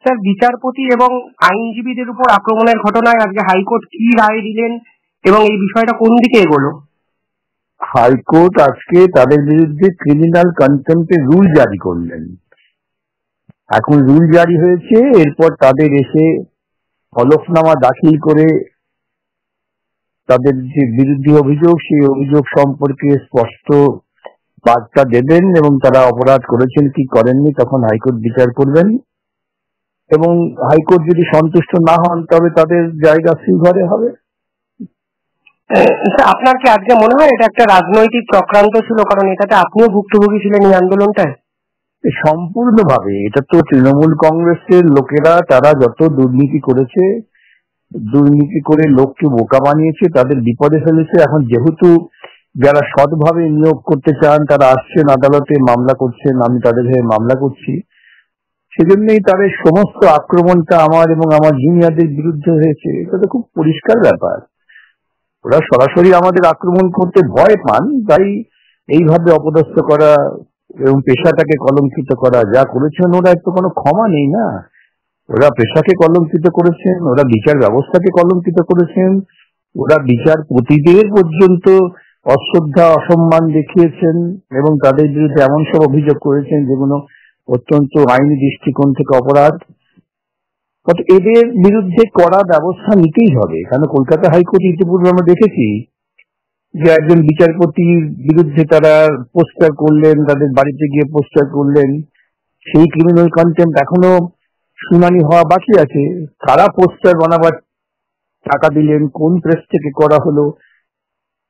Sir, বিচারপতি এবং আইনজীবীদের উপর আক্রমণের ঘটনায় আজকে হাইকোর্ট কি রায় দিলেন এবং এই বিষয়টা কোন দিকে এগোলো? হাইকোর্ট আজকে তাদের বিরুদ্ধে ক্রিমিনাল কন্টেম্পটের রুল জারি করলেন। এখন রুল জারি হয়েছে, এরপর তাদের এসে হলফনামা দাখিল করে তাদের যে বিরুদ্ধে অভিযোগ, সেই অভিযোগ সম্পর্কে স্পষ্ট বার্তা দেবেন এবং তারা অপরাধ করেছেন কি করেননি তখন হাইকোর্ট বিচার করবেন। এবং হাইকোর্ট যদি সন্তুষ্ট না হন তবে তাদের জায়গা শ্রীঘরে হবে। আপনার কি আজকে মনে হয় এটা একটা রাজনৈতিক চক্রান্ত ছিল? কারণ এটাতে আপনিও ভুক্তভোগী ছিলেন এই আন্দোলনটায়। সম্পূর্ণভাবে এটা তো তৃণমূল কংগ্রেসের লোকেরা, তারা যত দুর্নীতি করেছে, দুর্নীতি করে লোককে বোকা বানিয়েছে, তাদের বিপদে ফেলেছে। এখন যেহেতু যারা সৎভাবে নিয়োগ করতে চান তারা আসছেন আদালতে, মামলা করছেন, আমি তাদের হয়ে মামলা করছি, সেজন্যই তাদের সমস্ত আক্রমণটা আমার এবং আমার জুনিয়রদের বিরুদ্ধে হয়েছে। এটা তো খুব পরিষ্কার ব্যাপার। ওরা সরাসরি আমাদের আক্রমণ করতে ভয় পান, তাই এইভাবে অপদস্থ করা এবং পেশাটাকে কলঙ্কিত করা যা করেছেন, ওরা একটু কোনো ক্ষমা নেই না। ওরা পেশাকে কলঙ্কিত করেছেন, ওরা বিচার ব্যবস্থাকে কলঙ্কিত করেছেন, ওরা বিচারপতিদের পর্যন্ত অশ্রদ্ধা অসম্মান দেখিয়েছেন এবং তাদের বিরুদ্ধে এমন সব অভিযোগ করেছেন যেগুলো অত্যন্ত আইনি দৃষ্টিকোণ থেকে অপরাধ। এদের বিরুদ্ধে কড়া ব্যবস্থা নিতেই হবে। কারণ কলকাতা হাইকোর্ট ইতিপূর্বে আমরা দেখেছি যে একজন বিচারপতির বিরুদ্ধে তারা পোস্টার করলেন, তাদের বাড়িতে গিয়ে পোস্টার করলেন, সেই ক্রিমিনাল কন্টেম্প এখনো শুনানি হওয়া বাকি আছে। কারা পোস্টার বানাবার টাকা দিলেন, কোন প্রেস থেকে করা হলো,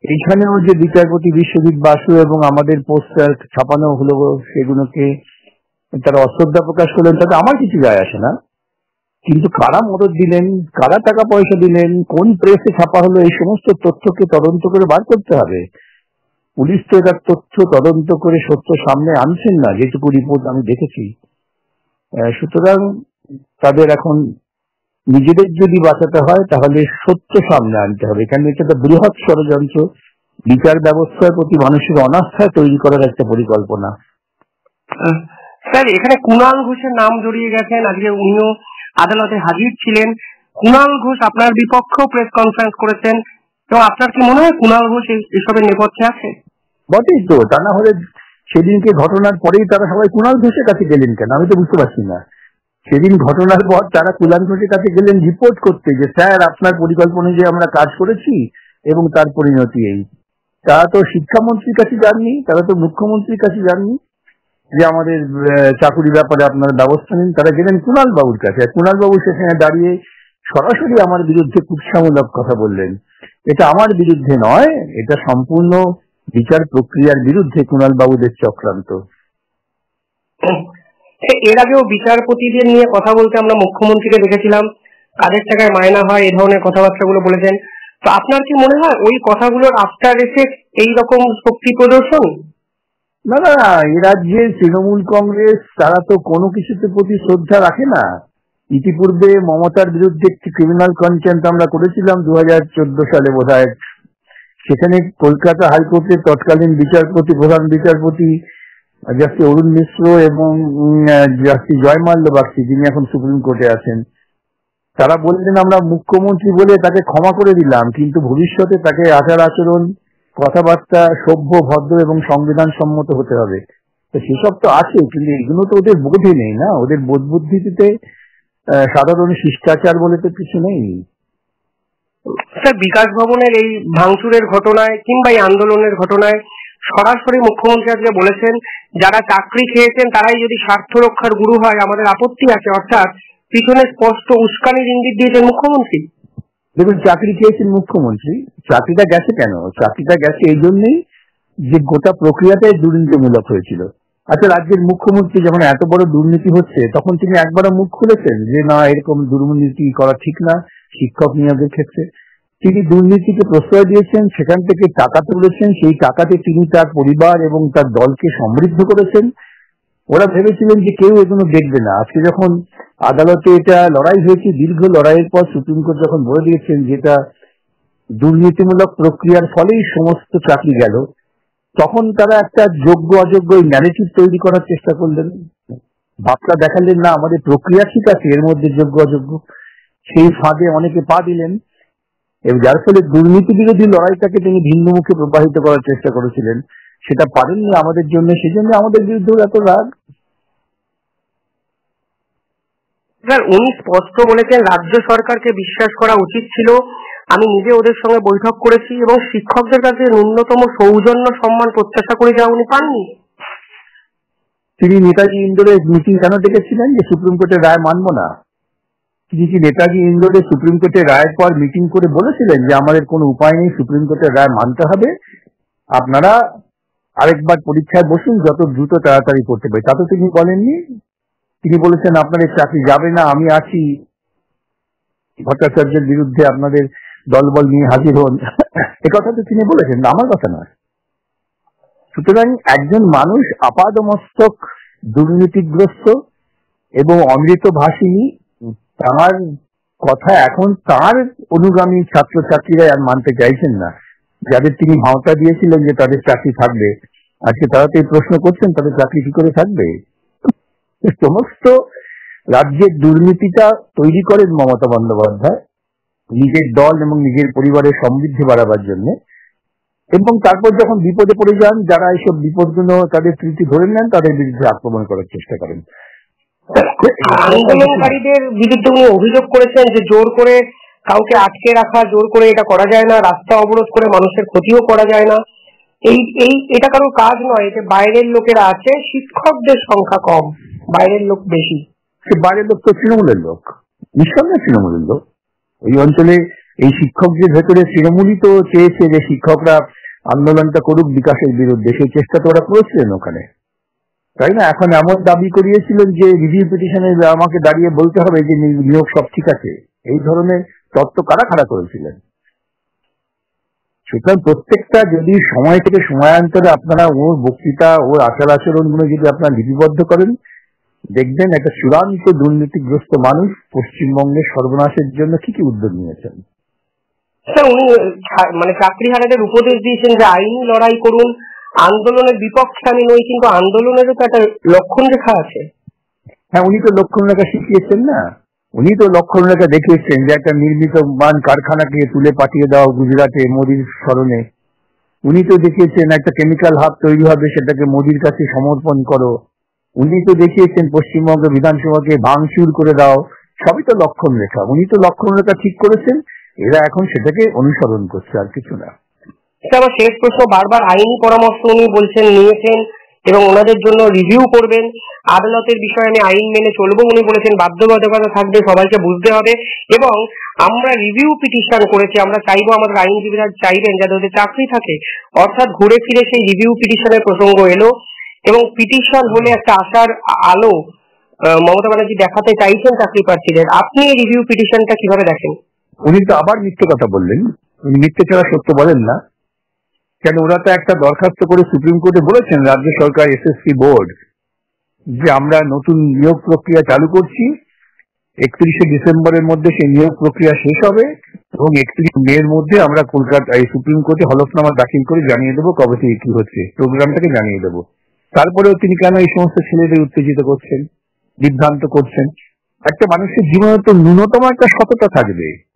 এইখানেও যে বিচারপতি বিশ্বজিৎ বাসু এবং আমাদের পোস্টার ছাপানো হলো, সেগুলোকে তারা অশ্রদ্ধা প্রকাশ করলেন, তাতে আমার কিছু যায় আসে না। কিন্তু কারা মদত দিলেন, কারা টাকা পয়সা দিলেন, কোন প্রেসে ছাপা হলো, এই সমস্ত তথ্যকে তদন্ত করে বার করতে হবে। পুলিশ তো এটার তথ্য তদন্ত করে সত্য সামনে আনছেন না, যেটুকু রিপোর্ট আমি দেখেছি। সুতরাং তাদের এখন নিজেদের যদি বাঁচাতে হয় তাহলে সত্য সামনে আনতে হবে। এখানে একটা বৃহৎ ষড়যন্ত্র, বিচার ব্যবস্থার প্রতি মানুষের অনাস্থা তৈরি করার একটা পরিকল্পনা। স্যার, এখানে কুণাল ঘোষের নাম জড়িয়ে গেছেন, আজকে উনিও আদালতে হাজির ছিলেন। কুণাল ঘোষ আপনার বিপক্ষেও প্রেস কনফারেন্স করেছেন, এবং আপনার কি মনে হয় কুণাল ঘোষ এসবের নেপথ্যে আছে? বটেই তো, তা না হলে সেদিনকে ঘটনার পরেই তারা সবাই কুণাল ঘোষের কাছে গেলেন কেন, আমি তো বুঝতে পারছি না। সেদিন ঘটনার পর তারা কুণাল ঘোষের কাছে গেলেন রিপোর্ট করতে যে স্যার আপনার পরিকল্পনা যে আমরা কাজ করেছি এবং তার পরিণতি এই। তারা তো শিক্ষামন্ত্রীর কাছে যাননি, তারা তো মুখ্যমন্ত্রীর কাছে যাননি যে আমাদের চাকুরি ব্যাপারে আপনারা ব্যবস্থা নিন। তারা গেলেন কুণাল বাবুর কাছে। কুণাল বাবু সেখানে দাঁড়িয়ে সরাসরি আমার বিরুদ্ধে কুৎসামূলক কথা বললেন। এটা আমার বিরুদ্ধে নয়, এটা সম্পূর্ণ বিচার প্রক্রিয়ার বিরুদ্ধে কুণাল বাবুদের চক্রান্ত। এর আগেও বিচারপতিদের নিয়ে কথা বলতে আমরা মুখ্যমন্ত্রীকে দেখেছিলাম, কাদের টাকায় মায়না হয়, এই ধরনের কথাবার্তাগুলো বলেছেন। তো আপনার কি মনে হয় ওই কথাগুলোর আফটার এফেক্ট এইরকম শক্তি প্রদর্শন? না না, এ রাজ্যের তৃণমূল কংগ্রেস তারা তো কোনো কিছুতে প্রতি শ্রদ্ধা রাখে না। ইতিপূর্বে মমতার বিরুদ্ধে একটি ক্রিমিনাল কন্টেম্প আমরা করেছিলাম 2014 সালে বোধহয়। সেখানে কলকাতা হাইকোর্টের তৎকালীন বিচারপতি, প্রধান বিচারপতি জাস্টিস অরুণ মিশ্র এবং জাস্টিস জয়মাল্য বাগচি, যিনি এখন সুপ্রিম কোর্টে আছেন, তারা বললেন আমরা মুখ্যমন্ত্রী বলে তাকে ক্ষমা করে দিলাম, কিন্তু ভবিষ্যতে তাকে আচার আচরণ, কথাবার্তা সভ্য, ভদ্র এবং সংবিধান সম্মত হতে হবে। তো সেসব তো আছে, কিন্তু এগুলো তো ওদের বোধে নেই না। ওদের বোধ বুদ্ধিতে সাধারণ শিষ্টাচার বলে তো কিছু নেই। স্যার, বিকাশ ভবনের এই ভাঙচুরের ঘটনায় কিংবা এই আন্দোলনের ঘটনায় সরাসরি মুখ্যমন্ত্রী আজকে বলেছেন যারা চাকরি খেয়েছেন তারাই যদি স্বার্থ রক্ষার গুরু হয় আমাদের আপত্তি আছে, অর্থাৎ পিছনে স্পষ্ট উস্কানির ইঙ্গিত দিয়েছেন মুখ্যমন্ত্রী। দেখুন, চাকরি খেয়েছেন মুখ্যমন্ত্রী, চাকরিটা গেছে কেন? চাকরিটা গেছে এই জন্যই যে গোটা প্রক্রিয়াটাই দুর্নীতিমূলক হয়েছিল। আচ্ছা, রাজ্যের মুখ্যমন্ত্রী যখন এত বড় দুর্নীতি হচ্ছে তখন তিনি একবারও মুখ খুলেছেন যে না এরকম দুর্নীতি করা ঠিক না শিক্ষক নিয়োগের ক্ষেত্রে? তিনি দুর্নীতিকে প্রশ্রয় দিয়েছেন, সেখান থেকে টাকা তুলেছেন, সেই টাকাতে তিনি তার পরিবার এবং তার দলকে সমৃদ্ধ করেছেন। ওরা ভেবেছিলেন যে কেউ এগুলো দেখবে না। আজকে যখন আদালতে এটা লড়াই হয়েছে, দীর্ঘ লড়াইয়ের পর সুপ্রিম কোর্ট যখন বলে দিয়েছেন যেটা দুর্নীতিমূলক প্রক্রিয়ার ফলেই সমস্ত চাকরি গেল, তখন তারা একটা যোগ্য অযোগ্য ন্যারেটিভ তৈরি করার চেষ্টা করলেন। ভাবটা দেখালেন না আমাদের প্রক্রিয়া ঠিক আছে, এর মধ্যে যোগ্য অযোগ্য, সেই ফাঁদে অনেকে পা দিলেন এবং যার ফলে দুর্নীতি বিরোধী লড়াইটাকে তিনি ভিন্ন মুখে প্রবাহিত করার চেষ্টা করেছিলেন, সেটা পারেননি আমাদের জন্য, সেজন্য আমাদের বিরুদ্ধে এত রাগ। স্যার, উনি স্পষ্ট বলেছেন রাজ্য সরকারকে বিশ্বাস করা উচিত ছিল। আমি নিজে ওদের সঙ্গে বৈঠক করেছি এবং শিক্ষকদের কাছে ন্যূনতম সৌজন্য সম্মান প্রত্যাশা করে যা উনি পাননি। তিনি নেতাজি ইন্দোরের মিটিং কেন ডেকেছিলেন? যে সুপ্রিম কোর্টের রায় মানবো না। তিনি কি নেতাজি ইন্দোরের সুপ্রিম কোর্টের রায়ের পর মিটিং করে বলেছিলেন যে আমাদের কোনো উপায় নেই, সুপ্রিম কোর্টের রায় মানতে হবে, আপনারা আরেকবার পরীক্ষায় বসুন, যত দ্রুত তাড়াতাড়ি করতে পারে? তা তো তিনি বলেননি। তিনি বলেছেন আপনাদের চাকরি যাবে না, আমি আছি, ভট্টাচার্যের বিরুদ্ধে আপনাদের দলবল নিয়ে হাজির হন। একথা তো তিনি বলেছেন, আমার কথা নয়। সুতরাং একজন মানুষ আপাদমস্তক দুর্নীতিগ্রস্ত এবং অমৃত ভাষিনী, তার কথা এখন তার অনুগামী ছাত্রছাত্রীরা আর মানতে চাইছেন না। যাদের তিনি ভাওতা দিয়েছিলেন যে তাদের চাকরি থাকবে, আজকে তারা তো এই প্রশ্ন করছেন তাদের চাকরি কি করে থাকবে। সমস্ত রাজ্যের দুর্নীতিটা তৈরি করেন মমতা বন্দ্যোপাধ্যায় নিজের দল এবং নিজের পরিবারের সমৃদ্ধি বাড়াবার জন্য, এবং তারপর যখন বিপদে পড়ে যান, যারা এইসব বিপদগুলো তাদের স্মৃতি ধরে নেন, তাদের বিরুদ্ধে আক্রমণ করার চেষ্টা করেন। আন্দোলনকারীদের বিরুদ্ধে উনি অভিযোগ করেছেন যে জোর করে কাউকে আটকে রাখা, জোর করে এটা করা যায় না, রাস্তা অবরোধ করে মানুষের ক্ষতিও করা যায় না, এটা কারোর কাজ নয়, এতে বাইরের লোকেরা আছে, শিক্ষকদের সংখ্যা কম, বাইরের লোক বেশি। সে বাইরের লোক তো তৃণমূলের লোক, নিঃসন্দেহে তৃণমূলের লোক। ওই অঞ্চলে এই শিক্ষকদের ভেতরে তৃণমূলই তো চেয়েছে যে শিক্ষকরা আন্দোলনটা করুক বিকাশের বিরুদ্ধে, সেই চেষ্টা তো ওরা করেছিলেন ওখানে, তাই না? এখন এমন দাবি করিয়েছিলেন যে রিভিউ পিটিশনে আমাকে দাঁড়িয়ে বলতে হবে যে নিয়োগ সব ঠিক আছে, এই ধরনের তত্ত্ব কারা খাড়া করেছিলেন। সুতরাং প্রত্যেকটা যদি সময় থেকে সময়ান্তরে আপনারা ওর বক্তৃতা, ওর আচার আচরণ গুলো যদি আপনারা লিপিবদ্ধ করেন, দেখবেন একটা চূড়ান্ত দুর্নীতিগ্রস্ত মানুষ পশ্চিমবঙ্গের সর্বনাশের জন্য কি কি উদ্যোগ নিয়েছেন। স্যার, উনি মানে চাকরিহারাদের উপদেশ দিয়েছেন যে আইনি লড়াই করুন, আন্দোলনের বিপক্ষে আমি নই, কিন্তু আন্দোলনেরও তো একটা লক্ষণ রেখা আছে। হ্যাঁ, উনি তো লক্ষণ রেখা শিখিয়েছেন না, উনি তো লক্ষণ রেখা দেখিয়েছেন যে একটা নির্মিত মান কারখানাকে তুলে পাঠিয়ে দেওয়া গুজরাটে মোদির স্মরণে। উনি তো দেখিয়েছেন একটা কেমিক্যাল হাব তৈরি হবে, সেটাকে মোদির কাছে সমর্পণ করো। উনি তো দেখিয়েছেন পশ্চিমবঙ্গ বিধানসভাকে ভাঙচুর করে দাও। সবই তো লক্ষণ রেখা, উনি তো লক্ষণ রেখা ঠিক করেছেন, এরা এখন সেটাকে অনুসরণ করছে, আর কিছু না। আমার শেষ প্রশ্ন, বারবার আইনি পরামর্শ উনি বলছেন নিয়েছেন এবং ওনাদের জন্য রিভিউ করবেন, আদালতের বিষয়ে আমি আইন মেনে চলবো উনি বলেছেন, বাধ্যবাধকতা থাকবে, সবাইকে বুঝতে হবে, এবং আমরা রিভিউ পিটিশন করেছি, আমরা চাইবো, আমাদের আইনজীবীরা চাইবেন যাতে ওদের চাকরি থাকে, অর্থাৎ ঘুরে ফিরে সেই রিভিউ পিটিশনের প্রসঙ্গ এলো এবং পিটিশন হলে একটা আশার আলো মমতা ব্যানার্জি দেখাতে চাইছেন চাকরি প্রার্থীদের। আপনি এই রিভিউ পিটিশনটা কিভাবে দেখেন? উনি তো আবার মিথ্যে কথা বললেন, উনি মিথ্যে ছাড়া সত্য বলেন না। কেন, ওরা তো একটা দরখাস্ত করে সুপ্রিম কোর্টে বলেছেন, রাজ্য সরকার, এসএসসি বোর্ড, যে আমরা নতুন নিয়োগ প্রক্রিয়া চালু করছি, 31শে ডিসেম্বরের মধ্যে সেই নিয়োগ প্রক্রিয়া শেষ হবে এবং 31 মের মধ্যে আমরা কলকাতা সুপ্রিম কোর্টে হলফনামা দাখিল করে জানিয়ে দেবো কবে থেকে কি হচ্ছে, প্রোগ্রামটাকে জানিয়ে দেবো। তারপরেও তিনি কেন এই সমস্ত ছেলেদের উত্তেজিত করছেন, বিভ্রান্ত করছেন? একটা মানুষের জীবনে তো ন্যূনতম একটা সততা থাকবে,